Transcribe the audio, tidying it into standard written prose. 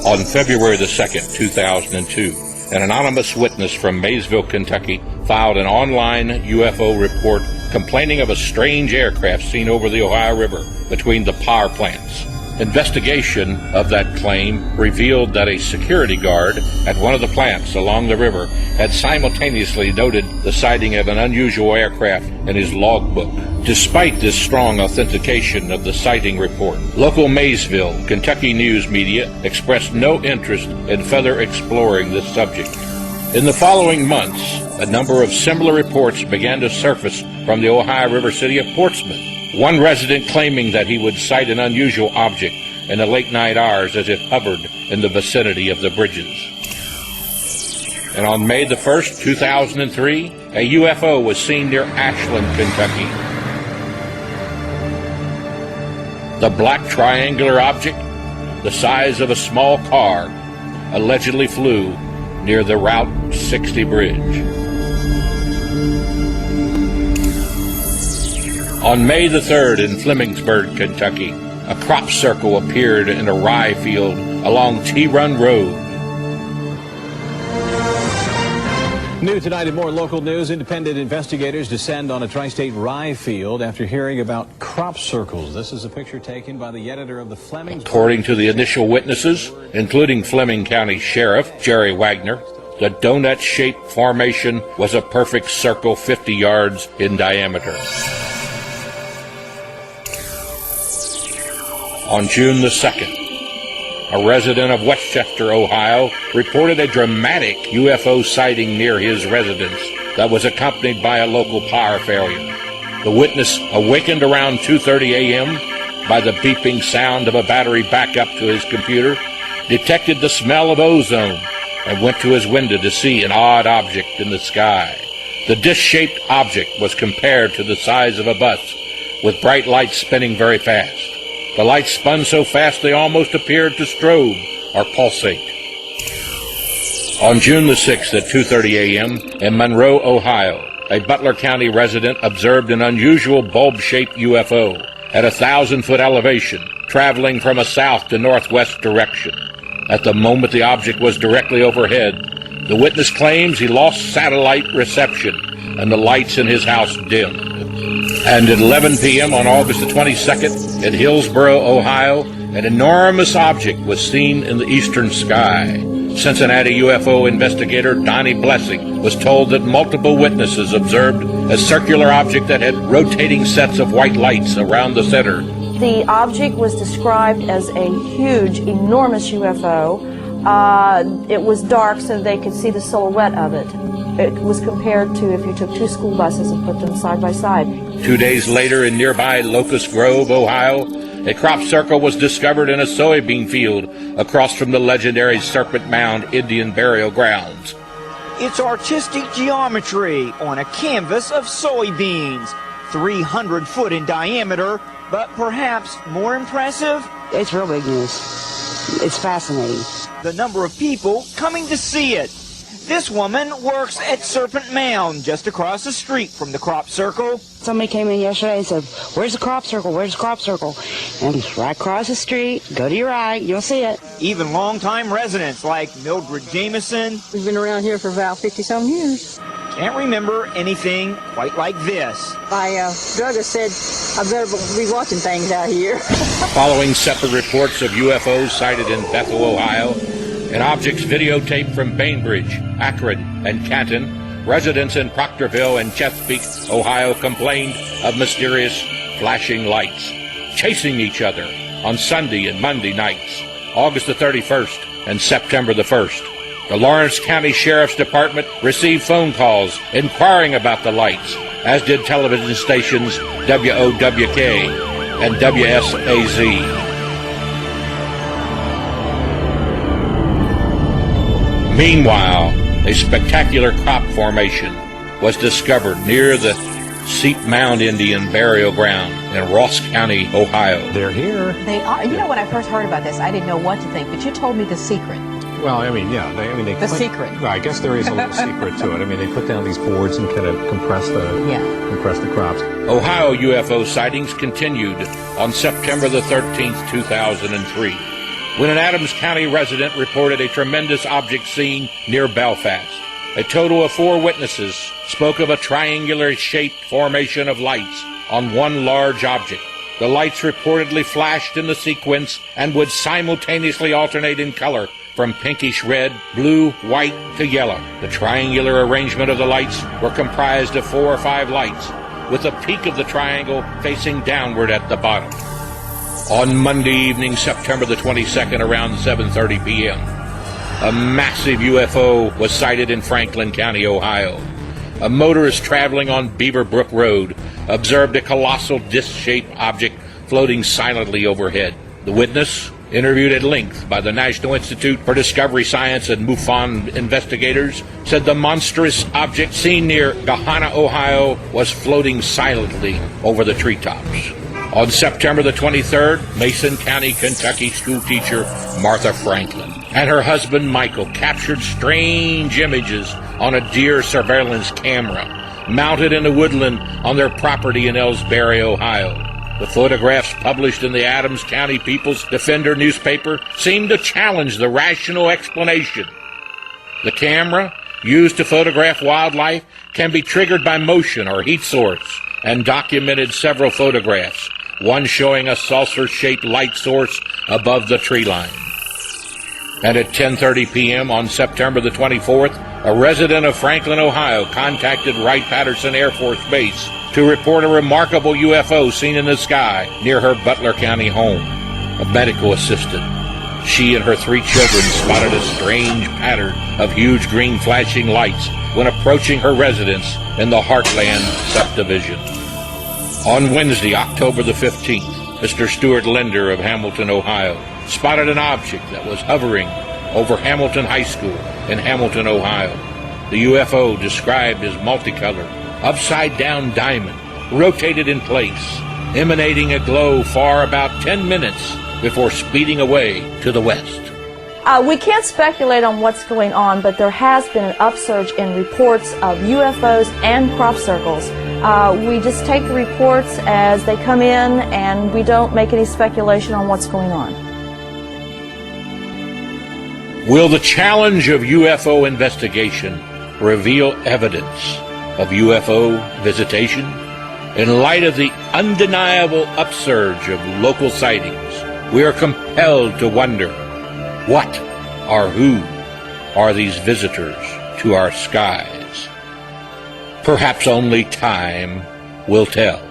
On February the 2nd, 2002, an anonymous witness from Maysville, Kentucky, filed an online UFO report complaining of a strange aircraft seen over the Ohio River between the power plants. Investigation of that claim revealed that a security guard at one of the plants along the river had simultaneously noted the sighting of an unusual aircraft in his logbook. Despite this strong authentication of the sighting report, local Maysville, Kentucky news media expressed no interest in further exploring this subject. In the following months, a number of similar reports began to surface from the Ohio River city of Portsmouth. One resident claiming that he would sight an unusual object in the late night hours as it hovered in the vicinity of the bridges. And on May the 1st, 2003, a UFO was seen near Ashland, Kentucky. The black triangular object, the size of a small car, allegedly flew near the Route 60 bridge. On May the 3rd in Flemingsburg, Kentucky, a crop circle appeared in a rye field along T-Run Road. New tonight in more local news, independent investigators descend on a tri-state rye field after hearing about crop circles. This is a picture taken by the editor of the Fleming. According to the initial witnesses, including Fleming County Sheriff Jerry Wagner, the donut-shaped formation was a perfect circle 50 yards in diameter. On June the 2nd, a resident of Westchester, Ohio, reported a dramatic UFO sighting near his residence that was accompanied by a local power failure. The witness, awakened around 2:30 a.m. by the beeping sound of a battery backup to his computer, detected the smell of ozone and went to his window to see an odd object in the sky. The dish-shaped object was compared to the size of a bus, with bright lights spinning very fast. The lights spun so fast they almost appeared to strobe or pulsate. On June the 6th at 2:30 a.m. in Monroe, Ohio, a Butler County resident observed an unusual bulb-shaped UFO at 1,000-foot elevation, traveling from a south to northwest direction. At the moment the object was directly overhead, the witness claims he lost satellite reception and the lights in his house dimmed. And at 11 p.m. on August the 22nd in Hillsboro, Ohio, an enormous object was seen in the eastern sky. Cincinnati UFO investigator Donnie Blessing was told that multiple witnesses observed a circular object that had rotating sets of white lights around the center. The object was described as a huge, enormous UFO. It was dark so they could see the silhouette of it. It was compared to if you took two school buses and put them side by side. 2 days later in nearby Locust Grove, Ohio, a crop circle was discovered in a soybean field across from the legendary Serpent Mound Indian burial grounds. It's artistic geometry on a canvas of soybeans, 300 foot in diameter, but perhaps more impressive? It's real big news. It's fascinating. The number of people coming to see it. This woman works at Serpent Mound, just across the street from the crop circle. Somebody came in yesterday and said, "Where's the crop circle? Where's the crop circle?" And right across the street, go to your right, you'll see it. Even longtime residents like Mildred Jameson. We've been around here for about 50-some years. Can't remember anything quite like this. My druggist said I better be watching things out here. Following separate reports of UFOs sighted in Bethel, Ohio, and objects videotaped from Bainbridge, Akron, and Canton, residents in Proctorville and Chesapeake, Ohio complained of mysterious flashing lights, chasing each other on Sunday and Monday nights, August the 31st and September the 1st. The Lawrence County Sheriff's Department received phone calls inquiring about the lights, as did television stations WOWK and WSAZ. Meanwhile, a spectacular crop formation was discovered near the Seep Mound Indian burial ground in Ross County, Ohio. They're here. They are. You know, when I first heard about this, I didn't know what to think, but you told me the secret. Well, I mean, yeah. They secret. Well, I guess there is a little secret to it. I mean, they put down these boards and kind of compress the crops. Ohio UFO sightings continued on September the 13th, 2003. when an Adams County resident reported a tremendous object seen near Belfast. A total of 4 witnesses spoke of a triangular-shaped formation of lights on one large object. The lights reportedly flashed in the sequence and would simultaneously alternate in color from pinkish red, blue, white to yellow. The triangular arrangement of the lights were comprised of 4 or 5 lights, with the peak of the triangle facing downward at the bottom. On Monday evening, September the 22nd, around 7:30 p.m., a massive UFO was sighted in Franklin County, Ohio. A motorist traveling on Beaver Brook Road observed a colossal disc-shaped object floating silently overhead. The witness, interviewed at length by the National Institute for Discovery Science and MUFON investigators, said the monstrous object seen near Gahanna, Ohio, was floating silently over the treetops. On September the 23rd, Mason County, Kentucky schoolteacher Martha Franklin and her husband Michael captured strange images on a deer surveillance camera mounted in a woodland on their property in Ellsbury, Ohio. The photographs published in the Adams County People's Defender newspaper seemed to challenge the rational explanation. The camera, used to photograph wildlife, can be triggered by motion or heat source, and documented several photographs, one showing a saucer-shaped light source above the tree line. And at 10:30 p.m. on September the 24th, a resident of Franklin, Ohio, contacted Wright-Patterson Air Force Base to report a remarkable UFO seen in the sky near her Butler County home. A medical assistant, she and her 3 children spotted a strange pattern of huge green flashing lights when approaching her residence in the Heartland subdivision. On Wednesday, October the 15th, Mr. Stuart Linder of Hamilton, Ohio, spotted an object that was hovering over Hamilton High School in Hamilton, Ohio. The UFO, described as multicolored, upside-down diamond, rotated in place, emanating a glow for about 10 minutes before speeding away to the west. We can't speculate on what's going on, but there has been an upsurge in reports of UFOs and crop circles. We just take the reports as they come in, and we don't make any speculation on what's going on. Will the challenge of UFO investigation reveal evidence of UFO visitation? In light of the undeniable upsurge of local sightings, we are compelled to wonder, what or who are these visitors to our skies? Perhaps only time will tell.